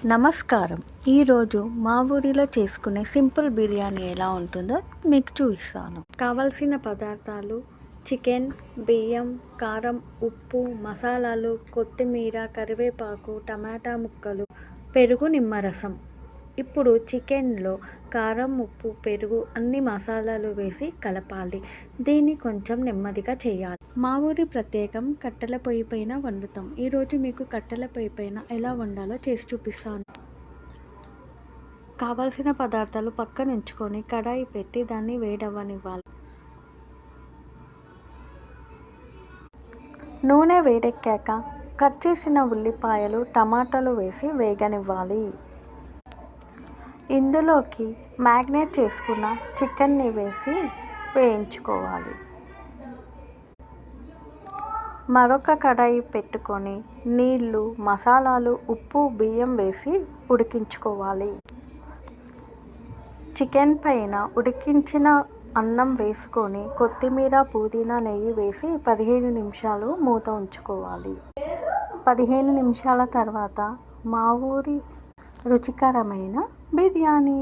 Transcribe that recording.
నమస్కారం. ఈరోజు మా ఊరిలో చేసుకునే సింపుల్ బిర్యానీ ఎలా ఉంటుందో మీకు చూపిస్తాను. కావలసిన పదార్థాలు: చికెన్, బియ్యం, కారం, ఉప్పు, మసాలాలు, కొత్తిమీర, కరివేపాకు, టమాటా ముక్కలు, పెరుగు, నిమ్మరసం. ఇప్పుడు చికెన్లో కారం, ఉప్పు, పెరుగు అన్ని మసాలాలు వేసి కలపాలి. దీన్ని కొంచెం నెమ్మదిగా చేయాలి. మా ఊరి ప్రత్యేకం కట్టెల పొయ్యి పైన వండుతాం. ఈరోజు మీకు కట్టెల పొయ్యి పైన ఎలా వండాలో చేసి చూపిస్తాను. కావలసిన పదార్థాలు పక్కన ఉంచుకొని కడాయి పెట్టి దాన్ని వేడవ్వనివ్వాలి. నూనె వేడెక్కాక కట్ చేసిన ఉల్లిపాయలు, టమాటాలు వేసి వేగనివ్వాలి. ఇందులోకి మ్యాగ్నేట్ చేసుకున్న చికెన్ని వేసి వేయించుకోవాలి. మరొక కడాయి పెట్టుకొని నీళ్లు, మసాలాలు, ఉప్పు, బియ్యం వేసి ఉడికించుకోవాలి. చికెన్ పైన ఉడికించిన అన్నం వేసుకొని కొత్తిమీర, పుదీనా, నెయ్యి వేసి 15 నిమిషాలు మూత ఉంచుకోవాలి. 15 నిమిషాల తర్వాత మా ఊరి రుచికరమైన బిర్యానీ